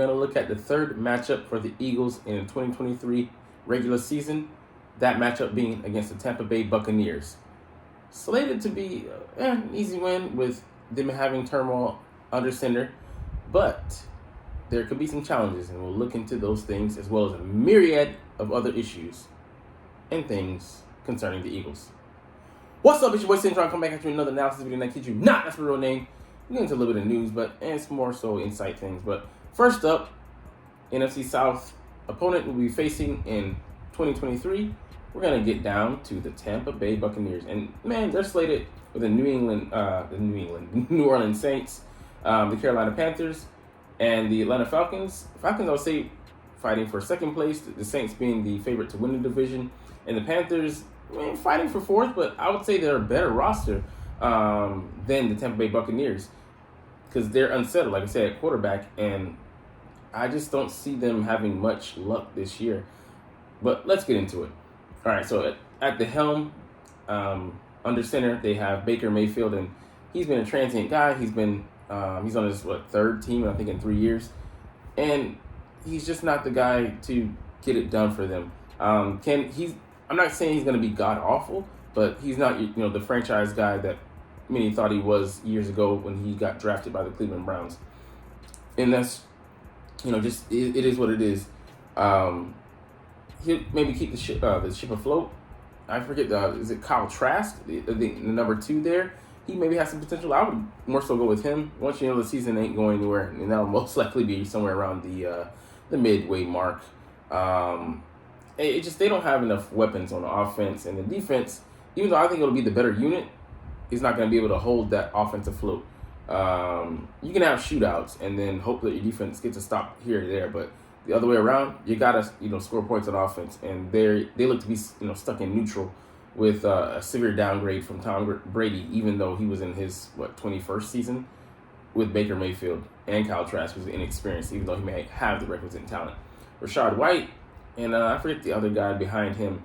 We're going to look at the third matchup for the Eagles in the 2023 regular season. That matchup being against the Tampa Bay Buccaneers. Slated to be an easy win with them having turmoil under center, but there could be some challenges, and we'll look into those things as well as a myriad of other issues and things concerning the Eagles. What's up, it's your boy Sin, trying to come back at you with another analysis video, and I kid you not, that's my real name. We'll get into a little bit of news, but it's more so insight things. But first up, NFC South opponent we'll be facing in 2023. We're gonna get down to the Tampa Bay Buccaneers, and man, they're slated with the New Orleans Saints, the Carolina Panthers, and the Atlanta Falcons. Falcons, I would say, fighting for second place. The Saints being the favorite to win the division, and the Panthers, fighting for fourth. But I would say they're a better roster than the Tampa Bay Buccaneers because they're unsettled, like I said, at quarterback, and I just don't see them having much luck this year. But let's get into it. All right, so at the helm, under center, they have Baker Mayfield, and he's been a transient guy. He's on his third team, I think, in 3 years, and he's just not the guy to get it done for them. I'm not saying he's going to be god awful, but he's not the franchise guy that many thought he was years ago when he got drafted by the Cleveland Browns, and that's just it is what it is. He'll maybe keep the ship afloat. I forget, is it Kyle Trask, the number 2 there? He maybe has some potential. I would more so go with him. Once the season ain't going anywhere, and that'll most likely be somewhere around the midway mark. They don't have enough weapons on the offense, and the defense, even though I think it'll be the better unit, is not going to be able to hold that offense afloat. You can have shootouts and then hope that your defense gets a stop here or there, but the other way around, you gotta score points on offense, and they look to be stuck in neutral with a severe downgrade from Tom Brady, even though he was in his 21st season with Baker Mayfield, and Kyle Trask was inexperienced, even though he may have the requisite talent. Rashad White and I forget the other guy behind him.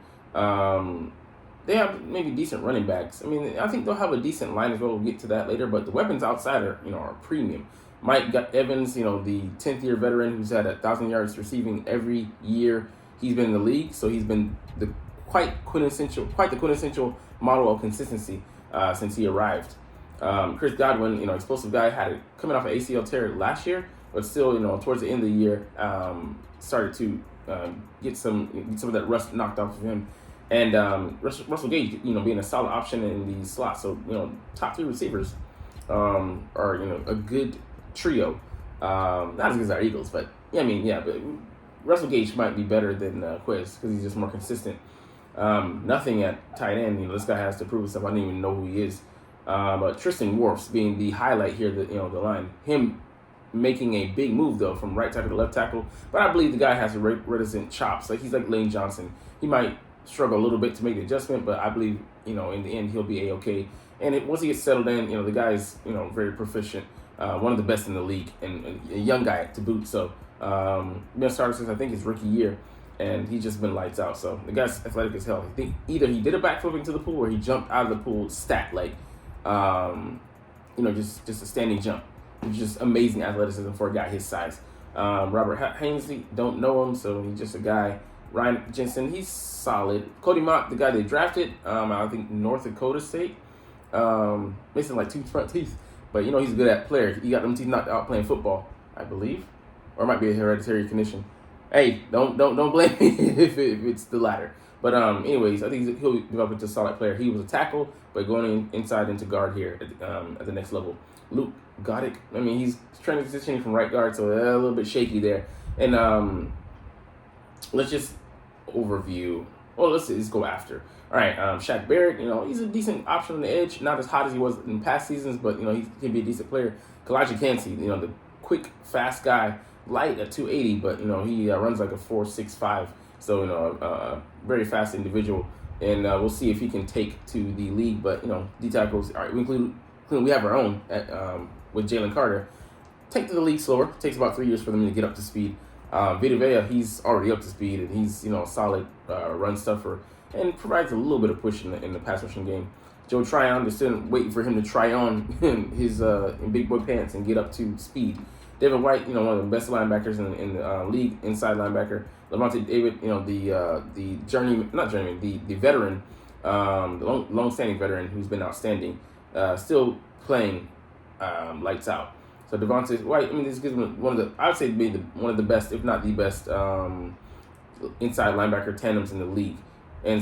They have maybe decent running backs. I mean, I think they'll have a decent line as well. We'll get to that later, but the weapons outside are premium. Mike Evans, the 10th year veteran who's had 1,000 yards receiving every year he's been in the league. So he's been quite the quintessential model of consistency since he arrived. Chris Godwin, explosive guy, had it coming off an ACL tear last year, but still, towards the end of the year, started to get some of that rust knocked off of him. And Russell Gage, being a solid option in the slot. So, top 3 receivers are, a good trio. Not as good as our Eagles, but but Russell Gage might be better than Quiz because he's just more consistent. Nothing at tight end. This guy has to prove himself. I didn't even know who he is. But Tristan Wirfs being the highlight here, the line. Him making a big move though from right tackle to left tackle. But I believe the guy has reticent chops. He's like Lane Johnson. He might struggle a little bit to make the adjustment, but I believe in the end he'll be a-okay. And once he gets settled in, the guy is very proficient. One of the best in the league, and a young guy to boot. So, been started since I think his rookie year, and he's just been lights out. So the guy's athletic as hell. I think either he did a backflip into the pool or he jumped out of the pool just a standing jump. It's just amazing athleticism for a guy his size. Robert Hainsley, don't know him, so he's just a guy. Ryan Jensen, he's solid. Cody Mott, the guy they drafted, I think North Dakota State, missing 2 front teeth. But, he's a good player. He got them teeth knocked out playing football, I believe. Or it might be a hereditary condition. Hey, don't blame me if it's the latter. But anyways, I think he'll develop into a solid player. He was a tackle, but going inside into guard here at the next level. Luke Goddick, he's transitioning from right guard, so a little bit shaky there. And let's just overview. Well, let's go after. All right, Shaq Barrett, he's a decent option on the edge. Not as hot as he was in past seasons, but, he can be a decent player. Kalijah Kancey, the quick, fast guy, light at 280, but, he runs like a 4.65. So, very fast individual. And we'll see if he can take to the league. But, D tackles, all right, we have our own with Jalen Carter. Take to the league slower. It takes about 3 years for them to get up to speed. Vita Vea, he's already up to speed, and he's a solid run stuffer and provides a little bit of push in the pass rushing game. Joe Tryon, just didn't wait for him to try on his in big boy pants and get up to speed. David White, one of the best linebackers in the league, inside linebacker. Levante David, the the veteran, the long-standing veteran who's been outstanding, still playing lights out. So Devontae White, this gives him I would say maybe one of the best, if not the best, inside linebacker tandems in the league. And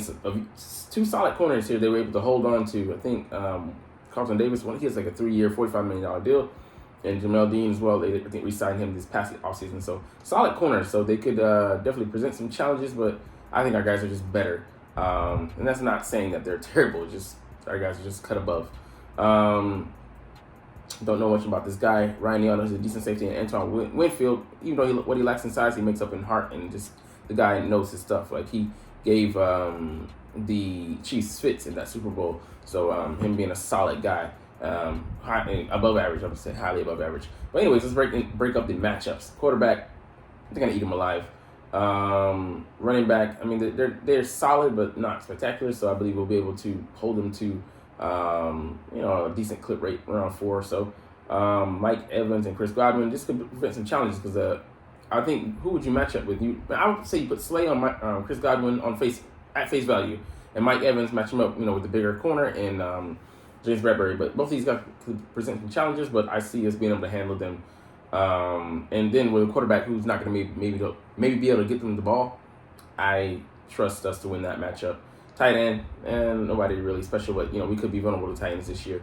two solid corners here they were able to hold on to. I think Carlton Davis, he has like a 3-year, $45 million deal. And Jamel Dean as well, I think re-signed him this past offseason. So solid corners, so they could definitely present some challenges, but I think our guys are just better. And that's not saying that they're terrible, just our guys are just cut above. Don't know much about this guy. Ryan Neal is a decent safety, and Antoine Winfield, even though what he lacks in size, he makes up in heart, and just the guy knows his stuff. Like he gave the Chiefs fits in that Super Bowl, so him being a solid guy, above average, I would say highly above average. But anyways, let's break up the matchups. Quarterback, they're gonna eat him alive. Running back, they're solid but not spectacular, so I believe we'll be able to hold them to a decent clip rate, around 4 or so. Mike Evans and Chris Godwin, this could prevent some challenges because I think, who would you match up with? I would say you put Slay on Chris Godwin at face value, and Mike Evans match him up, with the bigger corner and James Bradbury. But both of these guys could present some challenges, but I see us being able to handle them. And then with a quarterback who's not going to maybe be able to get them the ball, I trust us to win that matchup. Tight end, and nobody really special, but we could be vulnerable to tight ends this year.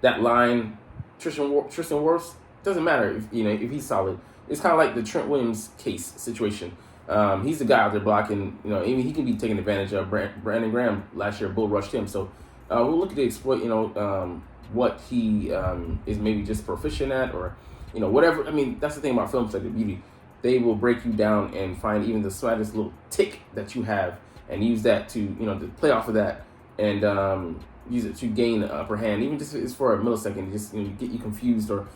That line, Tristan Wirfs, doesn't matter if he's solid. It's kind of like the Trent Williams case situation. He's the guy out there blocking. Even he can be taking advantage of. Brandon Graham last year bull rushed him, so we'll look to exploit what he is maybe just proficient at, or whatever. That's the thing about film study beauty. They will break you down and find even the slightest little tick that you have, and use that to play off of that, and use it to gain the upper hand. Even just it's for a millisecond, just get you confused, or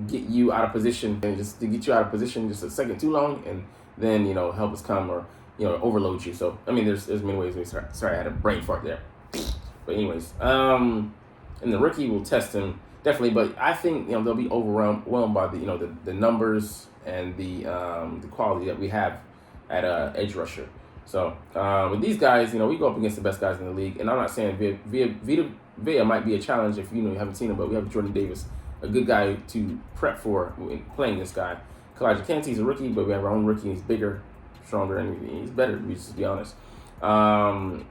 get you out of position, and just to get you out of position just a second too long, and then help us come, or overload you. So there's many ways. Sorry, I had a brain fart there. But anyways, and the rookie will test him definitely, but I think they'll be overwhelmed by the numbers and the quality that we have at edge rusher. So with these guys, we go up against the best guys in the league, and I'm not saying Vita Vea might be a challenge if you haven't seen him, but we have Jordan Davis, a good guy to prep for in playing this guy. Kalijah Kancey's a rookie, but we have our own rookie. He's bigger, stronger, and he's better, to be honest. Shaq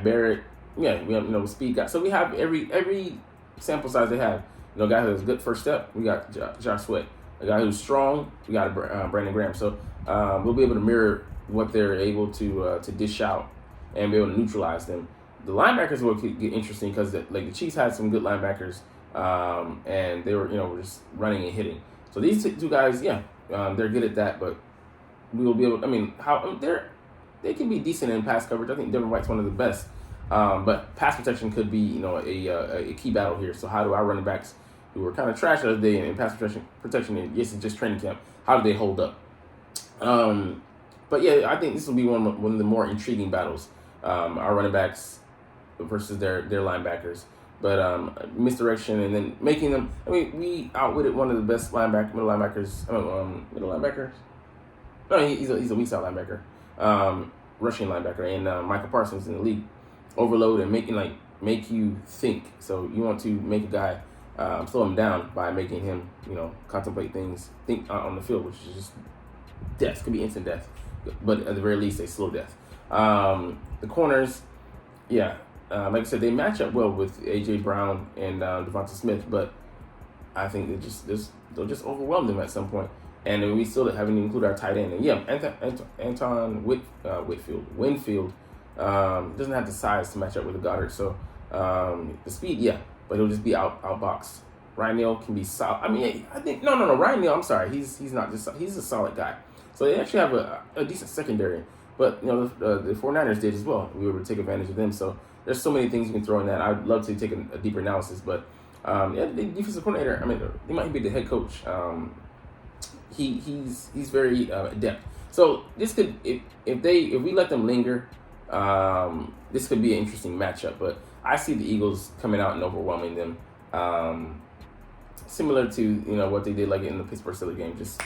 Barrett, yeah, we have speed guys. So we have every sample size they have. A guy who has a good first step. We got Josh Sweat. A guy who's strong. We got Brandon Graham. So we'll be able to mirror what they're able to dish out and be able to neutralize them. The linebackers will get interesting because the Chiefs had some good linebackers, and they were just running and hitting. So these two guys, they're good at that, but we will be able. They can be decent in pass coverage. I think Devin White's one of the best, but pass protection could be a key battle here. So how do our running backs, who were kind of trash the other day in pass protection, and yes, it's just training camp, how do they hold up? But yeah, I think this will be one of the more intriguing battles. Our running backs versus their linebackers. But misdirection and then making them. We outwitted one of the best middle linebackers. Middle linebackers. No, he's a weak side linebacker, rushing linebacker, and Michael Parsons in the league. Overload and make you think. So you want to make a guy slow him down by making him contemplate things, think on the field, which is just death. Could be instant death, but at the very least a slow death. The corners, like I said, they match up well with A.J. Brown and Devonta Smith, but I think they'll just overwhelm them at some point. And then we still haven't included our tight end. And Anton Winfield doesn't have the size to match up with the Goddard. So the speed, but he'll just be outboxed. Ryan Neal can be solid. I think no. Ryan Neal, I'm sorry, he's not just he's a solid guy. So they actually have a decent secondary. But the 49ers did as well. We were able to take advantage of them. So there's so many things you can throw in that. I'd love to take a deeper analysis, but the defensive coordinator. He might be the head coach. He's very adept. So this could if we let them linger, this could be an interesting matchup. But I see the Eagles coming out and overwhelming them. similar to what they did like in the Pittsburgh Steelers game, just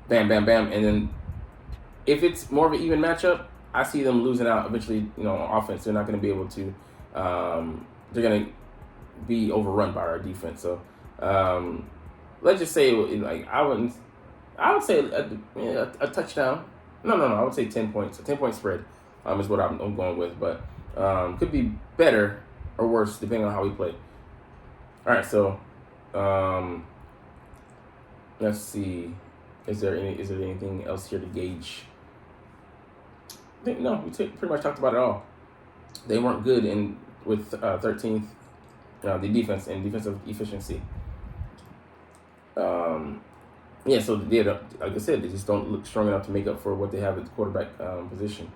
bam, bam, bam, and then if it's more of an even matchup, I see them losing out eventually. On offense, they're not going to be able to. They're going to be overrun by our defense. So let's just say like I would say a touchdown. No. I would say 10 points. A 10-point spread is what I'm going with, but could be better or worse depending on how we play. All right, so let's see. Is there anything else here to gauge? I think no. We pretty much talked about it all. They weren't good with 13th. The defense and defensive efficiency. Yeah, so like I said, they just don't look strong enough to make up for what they have at the quarterback position.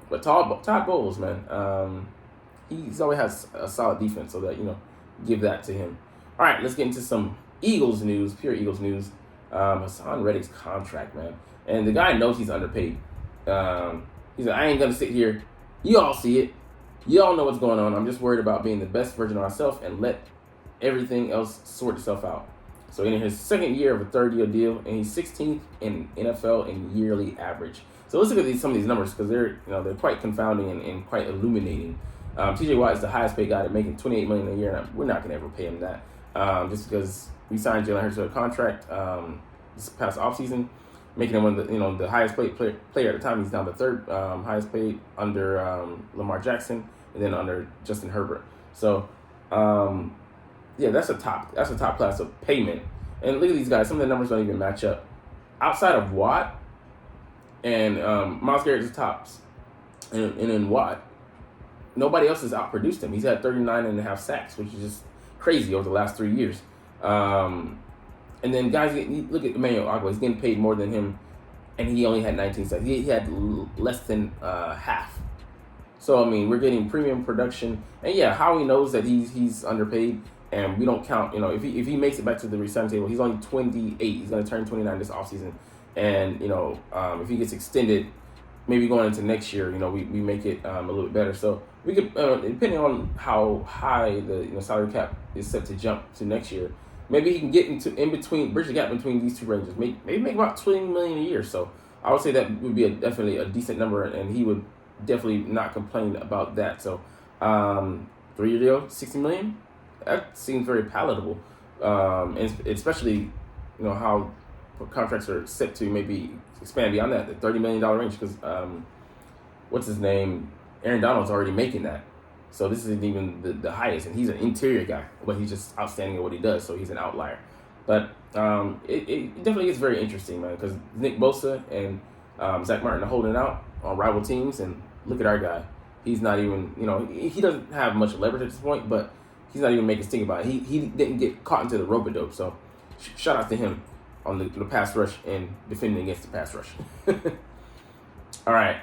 But Todd Bowles, man, he's always has a solid defense, so that give that to him. All right, let's get into some Eagles news, pure Eagles news. Hassan Reddick's contract, man, and the guy knows he's underpaid. He said, "I ain't gonna sit here. You all see it. You all know what's going on. I'm just worried about being the best version of myself and let everything else sort itself out." So in his second year of a third-year deal, and he's 16th in NFL in yearly average. So let's look at some of these numbers because they're quite confounding and quite illuminating. T.J. Watt is the highest-paid guy, making $28 million a year. And we're not going to ever pay him that, just because we signed Jalen Hurts to a contract this past offseason, making him one of the highest-paid player at the time. He's now the third highest-paid under Lamar Jackson, and then under Justin Herbert. So. Yeah, that's a top class of payment. And look at these guys. Some of the numbers don't even match up. Outside of Watt and Myles Garrett's tops, and then Watt, nobody else has outproduced him. He's had 39.5 sacks, which is just crazy over the last 3 years. And then guys, look at Emmanuel Ogbah. He's getting paid more than him, and he only had 19 sacks. He had less than half. So I mean, we're getting premium production, and yeah, Howie knows that he's underpaid. And we don't count, if he makes it back to the resign table, he's only 28. He's going to turn 29 this offseason. And, if he gets extended, maybe going into next year, we make it a little bit better. So we could, depending on how high the salary cap is set to jump to next year, maybe he can get bridge the gap between these two ranges. Maybe make about $20 million a year. So I would say that would be definitely a decent number, and he would definitely not complain about that. So 3-year deal, $60 million. That seems very palatable, and especially, how contracts are set to maybe expand beyond that, the $30 million range. Because what's his name? Aaron Donald's already making that, so this isn't even the highest. And he's an interior guy, but he's just outstanding at what he does, so he's an outlier. But it definitely gets very interesting, man, because Nick Bosa and Zach Martin are holding out on rival teams, and look at our guy. He's not even, he doesn't have much leverage at this point, but he's not even making us think about it. He didn't get caught into the rope-a-dope, so shout out to him on the pass rush and defending against the pass rush. All right,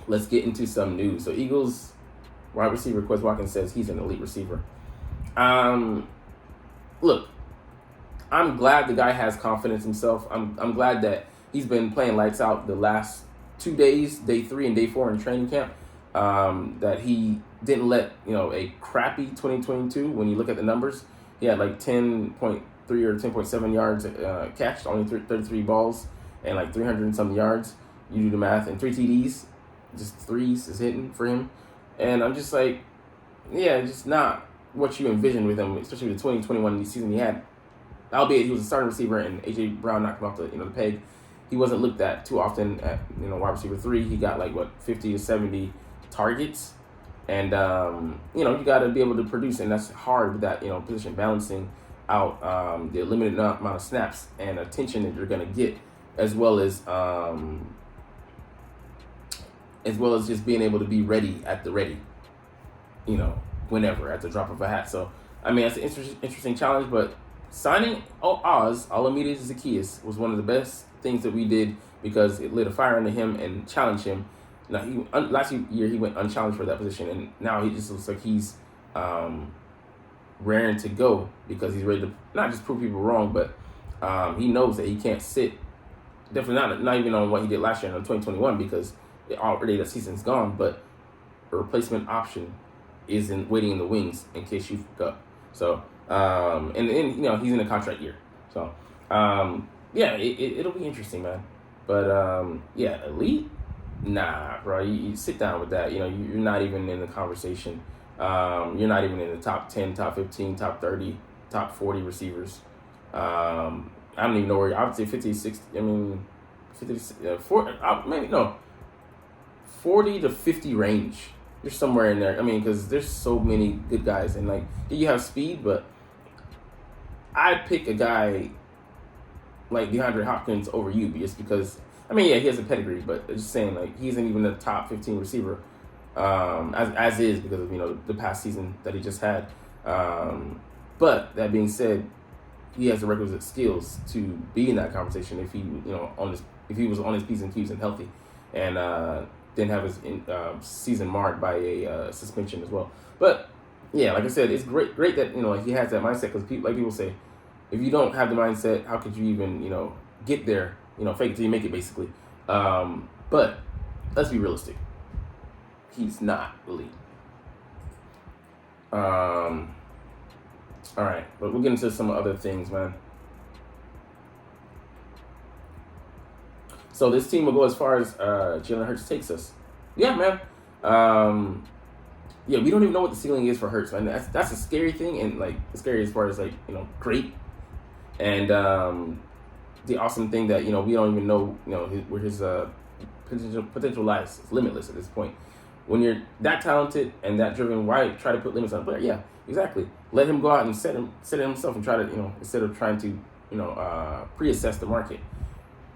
let's get into some news. So Eagles wide receiver Quez Watkins says he's an elite receiver. Look, I'm glad the guy has confidence himself. I'm glad that he's been playing lights out the last 2 days, day 3 and day 4 in training camp. That he didn't let a crappy 2022. When you look at the numbers, he had like 10.3 or 10.7 yards catched, only 33 balls, and like 300 and some yards. You do the math, and 3 TDs, just threes is hitting for him. And I'm just like, yeah, just not what you envisioned with him, especially with the 2021 season he had. Albeit he was a starting receiver, and AJ Brown knocked him off the peg. He wasn't looked at too often at wide receiver 3. He got like 50 to 70 targets, and you got to be able to produce, and that's hard with that position, balancing out the limited amount of snaps and attention that you're going to get, as well as just being able to be ready at the ready, whenever, at the drop of a hat. So I mean, that's an interesting challenge, but signing Olamide Zaccheaus was one of the best things that we did, because it lit a fire under him and challenged him. Now, last year he went unchallenged for that position, and now he just looks like he's raring to go, because he's ready to not just prove people wrong, but he knows that he can't sit. Definitely not even on what he did last year in 2021, because already the season's gone. But a replacement option isn't waiting in the wings in case you fuck up. So And he's in a contract year, so yeah, it'll be interesting, man. But yeah, elite, nah, bro. You sit down with that. You're not even in the conversation. You're not even in the top 10, top 15, top 30, top 40 receivers. I don't even know where. I would say 50, 60. I mean, 50, 40. Maybe no, 40 to 50 range. You're somewhere in there. I mean, because there's so many good guys, and like you have speed, but I'd pick a guy like DeAndre Hopkins over you just because. I mean, yeah, he has a pedigree, but just saying like he isn't even the top 15 receiver, as is because of the past season that he just had. But that being said, he has the requisite skills to be in that conversation if he if he was on his P's and Q's and healthy, and didn't have his season marred by a suspension as well. But yeah, like I said, it's great that he has that mindset because people say, if you don't have the mindset, how could you even get there? Fake it till you make it, basically. But let's be realistic. He's not elite. All right, but we'll get into some other things, man. So this team will go as far as Jalen Hurts takes us. Yeah, man. Yeah, we don't even know what the ceiling is for Hurts, man. That's a scary thing, and like it's scary as far as like great, and the awesome thing that we don't even know where his potential lies. It's limitless at this point. When you're that talented and that driven, why try to put limits on a player? Yeah, exactly. Let him go out and set himself and try to instead of trying to pre-assess the market.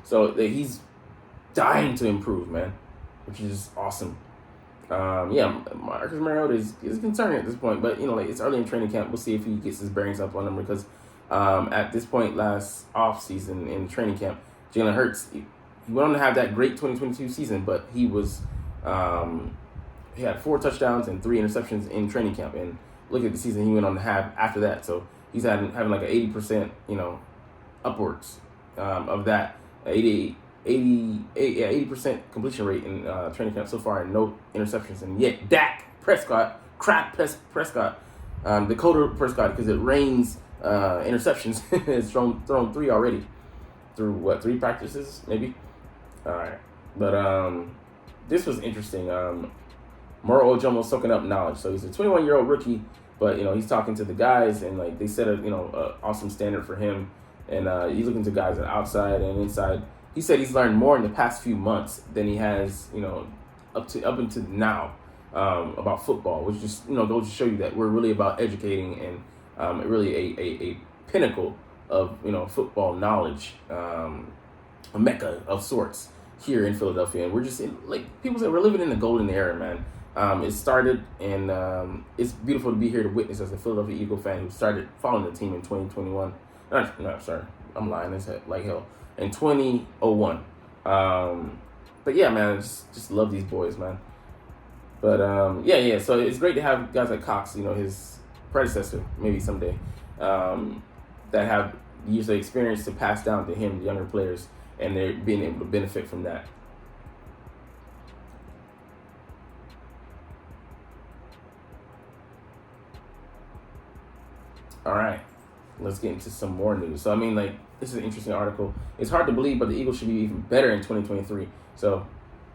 So he's dying to improve, man, which is awesome. Yeah, Marcus Mariota is concerning at this point, but it's early in training camp. We'll see if he gets his bearings up on him because at this point last off season in training camp, Jalen Hurts he went on to have that great 2022 season, but he was he had 4 touchdowns and 3 interceptions in training camp, and look at the season he went on to have after that. So he's having like an 80% upwards of that 80% completion rate in training camp so far, and no interceptions. And yet Dak Prescott, Dakota Prescott, because it rains interceptions, has thrown 3 already through 3 practices maybe. All right, but this was interesting. Moro Ojomo soaking up knowledge. So he's a 21-year-old rookie, but he's talking to the guys, and like they set a awesome standard for him, and he's looking to guys on outside and inside. He said he's learned more in the past few months than he has up until now about football, which just goes to show you that we're really about educating and really a pinnacle of football knowledge, a mecca of sorts here in Philadelphia. And we're just like people say, we're living in the golden era, man. It started, and it's beautiful to be here to witness as a Philadelphia Eagle fan who started following the team in 2021. No, sorry, I'm lying. It's like hell. In 2001. But yeah, man, just love these boys, man. But yeah. So it's great to have guys like Cox, his predecessor, maybe someday, that have years of experience to pass down to him, the younger players, and they're being able to benefit from that. All right, let's get into some more news. So, I mean, like, this is an interesting article. It's hard to believe, but the Eagles should be even better in 2023. So,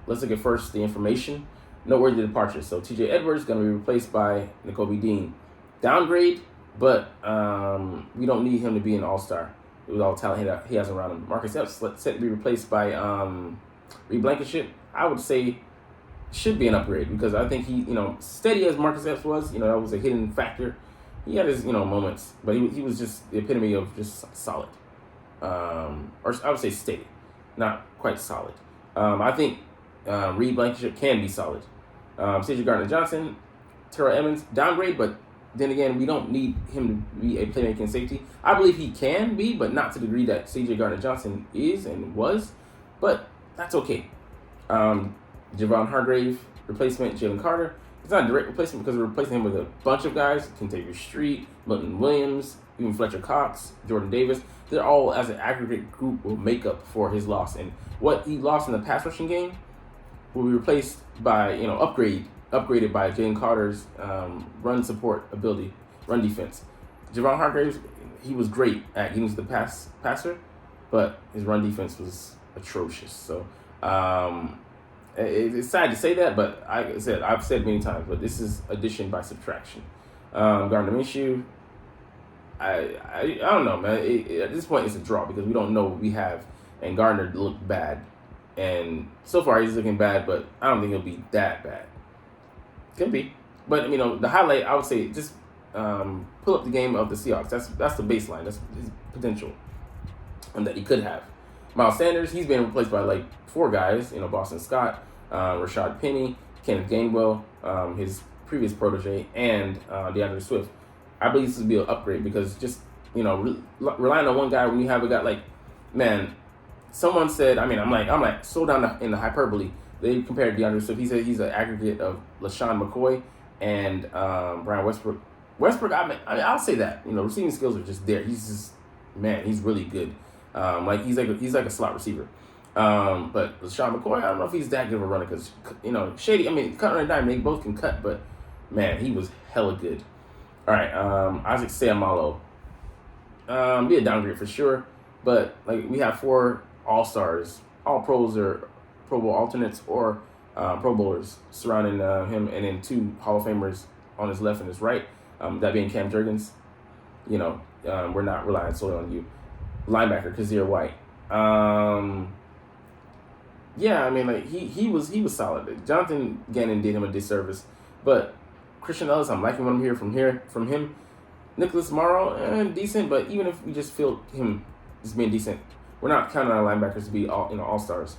let's look at first the information. Noteworthy departures. So, TJ Edwards is going to be replaced by Nakobe Dean. Downgrade, but we don't need him to be an all-star with all the talent he has around him. Marcus Epps set to be replaced by Reed Blankenship. I would say should be an upgrade because I think he, steady as Marcus Epps was, that was a hidden factor. He had his, moments, but he was just the epitome of just solid. Or I would say steady, not quite solid. I think Reed Blankenship can be solid. C.J. Gardner-Johnson, Terrell Evans, downgrade, but then again, we don't need him to be a playmaking safety. I believe he can be, but not to the degree that C.J. Gardner-Johnson is and was, but that's okay. Javon Hargrave, replacement, Jalen Carter. It's not a direct replacement because we're replacing him with a bunch of guys. Kentavious Street, Milton Williams, even Fletcher Cox, Jordan Davis. They're all, as an aggregate group, will make up for his loss. And what he lost in the pass rushing game will be replaced by, upgraded by Jalen Carter's run support ability, run defense. Javon Hargraves, he was great at getting to the passer, but his run defense was atrocious. So it's sad to say that, but I said I've said many times, but this is addition by subtraction. Gardner Minshew, I don't know, man. At this point, it's a draw because we don't know what we have, and Gardner looked bad, and so far he's looking bad, but I don't think he'll be that bad. Could be, but the highlight I would say just pull up the game of the Seahawks. That's the baseline. That's his potential, and that he could have. Miles Sanders, he's been replaced by like 4 guys. Boston Scott, Rashad Penny, Kenneth Gainwell, his previous protege, and DeAndre Swift. I believe this would be an upgrade because just relying on one guy when you have a guy like, man, someone said, I'm like so down in the hyperbole. They compared DeAndre Swift. He said he's an aggregate of LaShawn McCoy and Brian Westbrook. I'll say that. Receiving skills are just there. He's really good. He's like a slot receiver. But LaShawn McCoy, I don't know if he's that good of a runner because Shady. Cutting and dime, they both can cut, but man, he was hella good. All right, Isaac Seumalo. Be a downgrade for sure, but like we have 4 All-Stars, All Pros or Pro Bowl alternates or Pro Bowlers surrounding him, and then 2 Hall of Famers on his left and his right. That being Cam Jurgens. We're not relying solely on you. Linebacker Kazir White. He was solid. Jonathan Gannon did him a disservice, but Christian Ellis, I'm liking what I'm hearing from him. Nicholas Morrow, decent, but even if we just feel him just being decent, we're not counting on our linebackers to be all-stars.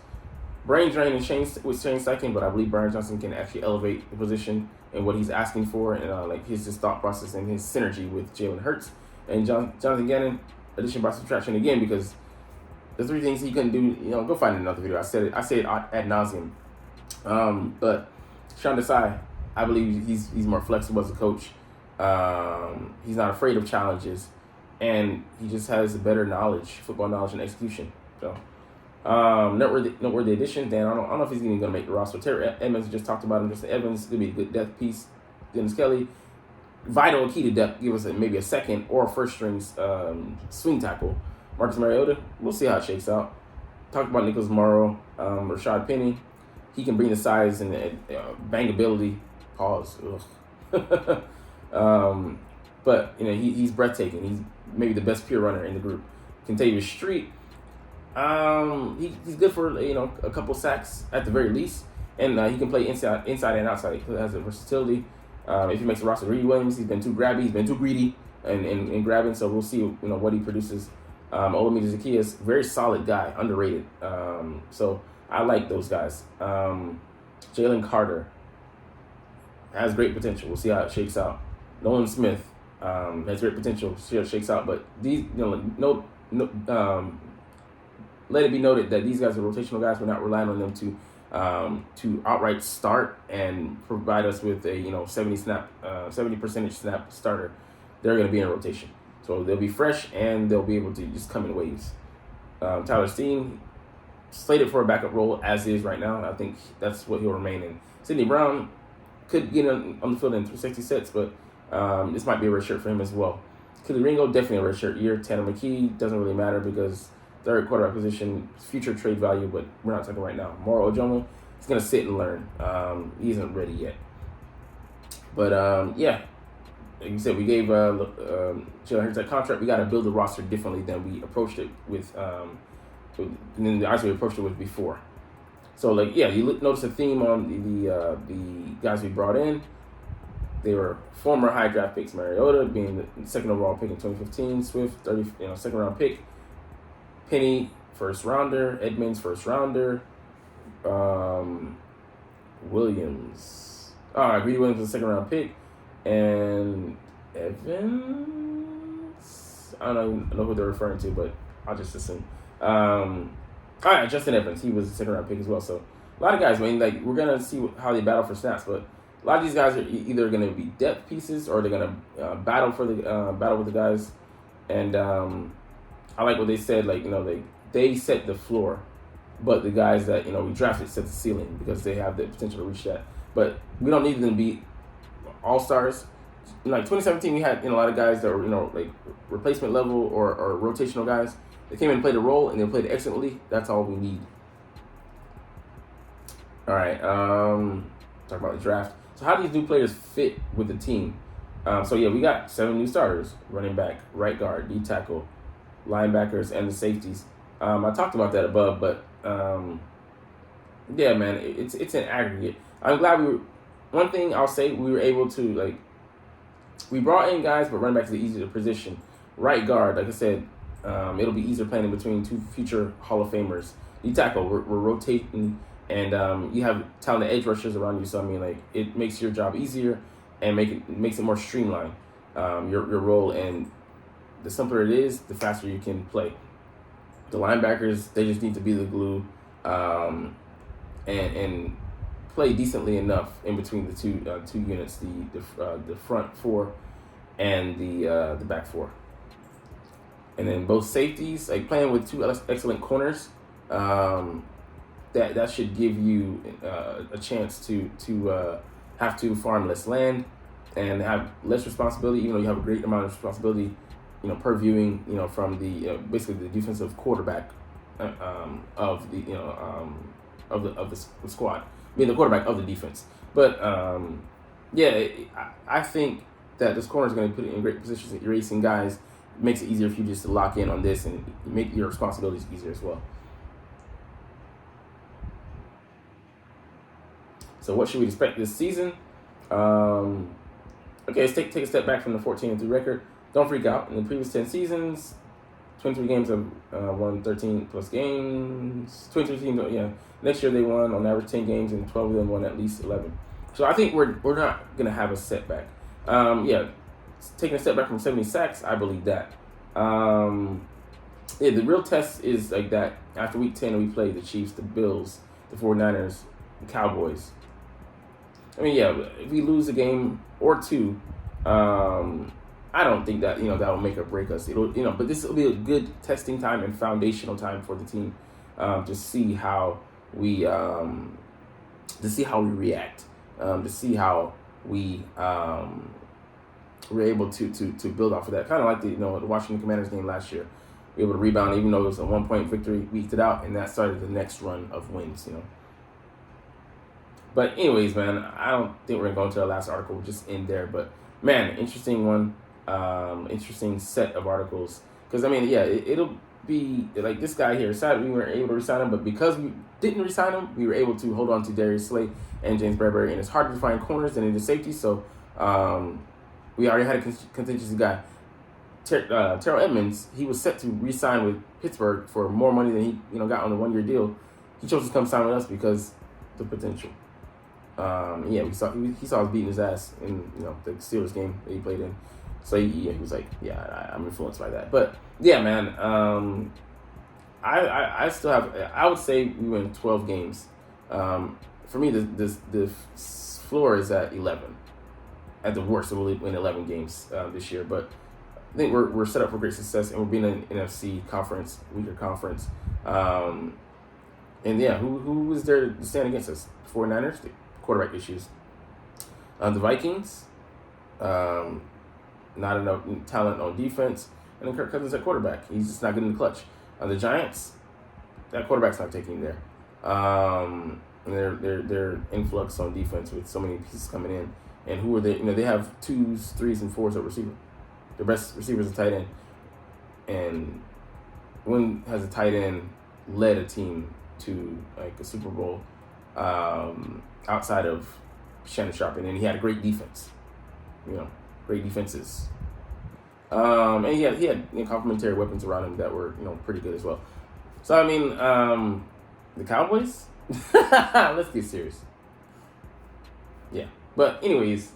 Brain drain with Shane Steichen, but I believe Brian Johnson can actually elevate the position and what he's asking for, and his just thought process and his synergy with Jalen Hurts and Jonathan Gannon. Addition by subtraction again because the 3 things he couldn't do. Go find another video. I said it ad nauseum. But Sean Desai, I believe he's more flexible as a coach. He's not afraid of challenges, and he just has a better football knowledge and execution. So, noteworthy addition. Dan, I don't know if he's even going to make the roster. Terry Edmonds, just talked about him. Justin Evans going to be a good depth piece. Dennis Kelly, vital key to depth. Give us maybe a second or first string swing tackle. Marcus Mariota, we'll see how it shakes out. Talked about Nicholas Morrow, Rashad Penny. He can bring the size and bangability. Pause. But he's breathtaking. He's maybe the best pure runner in the group. Contavious Street. He's good for a couple sacks at the very least, and he can play inside and outside. He has a versatility. If he makes the roster, Reed Williams, he's been too grabby, he's been too greedy and grabbing. So we'll see what he produces. Olamide Zaccheaus, very solid guy, underrated. So I like those guys. Jalen Carter has great potential. We'll see how it shakes out. Nolan Smith has great potential. See how it shakes out. But these, let it be noted that these guys are rotational guys. We're not relying on them to outright start and provide us with a 70% snap starter. They're going to be in rotation. So they'll be fresh and they'll be able to just come in waves. Tyler Steen, slated for a backup role as is right now. I think that's what he'll remain in. Sidney Brown could get on the field in 360 sets, but this might be a red shirt for him as well. Kelly Ringo, definitely a red shirt year. Tanner McKee, doesn't really matter because third quarterback position, future trade value, but we're not talking right now. Moro Ojomo, he's going to sit and learn. He isn't ready yet. But, like you said, we gave Jalen Hurts that contract. We got to build the roster differently than we approached it with we approached it with before. So, you notice a theme on the guys we brought in. They were former high draft picks. Mariota being the second overall pick in 2015. Swift, second round pick. Penny, first rounder. Edmonds, first rounder. Williams. Greedy Williams was a second round pick. And Evans, I don't know who they're referring to, but I'll just assume. Justin Evans, he was a second round pick as well. So a lot of guys, we're gonna see how they battle for snaps, but a lot of these guys are either gonna be depth pieces or they're gonna battle with the guys. And I like what they said. They set the floor, but the guys that we drafted set the ceiling because they have the potential to reach that. But we don't need them to be all-stars like 2017, we had a lot of guys that were like replacement level or rotational guys. They came in and played a role and they played excellently. That's all we need. All right. Talk about the draft. So how do these new players fit with the team? So yeah, we got 7 new starters: running back, right guard, D tackle, linebackers, and the safeties. I talked about that above, but yeah, man, it's an aggregate. I'm glad we were. One thing I'll say, we were able to we brought in guys, but running back is the easier position. Right guard, like I said, it'll be easier playing in between 2 future Hall of Famers. D tackle, we're rotating, and you have talented edge rushers around you. So I mean, like, it makes your job easier and makes it more streamlined. Your role, and the simpler it is, the faster you can play. The linebackers, they just need to be the glue, and play decently enough in between the two units, the front 4 and the back 4. And then both safeties, like playing with 2 excellent corners, that should give you a chance to have to farm less land and have less responsibility, even though you have a great amount of responsibility, per viewing, from the basically the defensive quarterback of the squad, being the quarterback of the defense. But yeah, I think that this corner is going to put it in great positions, erasing guys. It makes it easier for you just to lock in on this and make your responsibilities easier as well. So what should we expect this season? Okay, let's take a step back from the 14-3 record. Don't freak out. In the previous 10 seasons, 23 games have won 13 plus games. 23 teams, yeah. Next year they won on average 10 games, and 12 of them won at least 11. So I think we're not gonna have a setback. Yeah, taking a step back from 70 sacks, I believe that. Yeah, the real test is like that. After week 10, we played the Chiefs, the Bills, the 49ers, the Cowboys. I mean, yeah, if we lose a game or 2, I don't think that that will make or break us. It'll but this will be a good testing time and foundational time for the team, to see how we react, to see how we were able to build off of that. Kind of like the Washington Commanders game last year. We were able to rebound, even though it was a 1-point victory. We eked it out, and that started the next run of wins. But anyways, man, I don't think we're gonna go into our last article. We'll just end there. But man, interesting one, interesting set of articles. Because I mean, yeah, it'll be like this guy here. Sad we weren't able to resign him, but because we didn't resign him, we were able to hold on to Darius Slay and James Bradbury. And it's harder to find corners than it is safety. So we already had a contingency guy. Terrell Edmonds, he was set to re-sign with Pittsburgh for more money than he got on a 1-year deal. He chose to come sign with us because the potential. Yeah, he saw us beating his ass in the Steelers game that he played in. So he was like, yeah, I'm influenced by that. But yeah, man, I still have. I would say we win 12 games. For me, the floor is at 11. At the worst, we'll win 11 games this year. But I think we're set up for great success, and we're being an NFC conference, weaker conference. And yeah, who is there to stand against us? 49ers, the quarterback issues. The Vikings, not enough talent on defense, and then Kirk Cousins at quarterback. He's just not good in the clutch. The Giants, that quarterback's not taking there. And their influx on defense with so many pieces coming in. And who are they? They have 2s, 3s, and 4s at receiver. The best receivers are tight end. And when has a tight end led a team to like a Super Bowl outside of Shannon Sharp? And then he had a great defense. Great defenses. And he had complementary weapons around him that were pretty good as well. So I mean, the Cowboys. Let's get serious. Yeah. But anyways,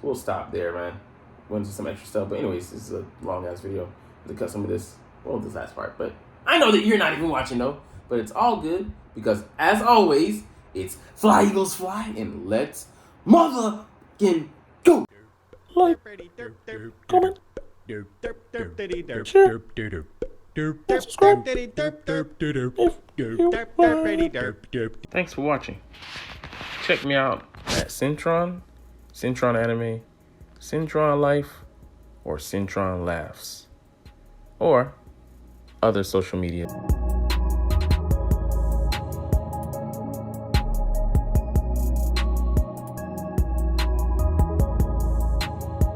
we'll stop there, man. Went into some extra stuff. But anyways, this is a long-ass video to cut some of this. Well, this last part. But I know that you're not even watching, though. But it's all good because, as always, it's Fly, Eagles, Fly, and let's motherfucking go. Like, comment, share, subscribe. Thanks for watching. Check me out at Centron Anime, Centron Life or Centron Laughs, or other social media.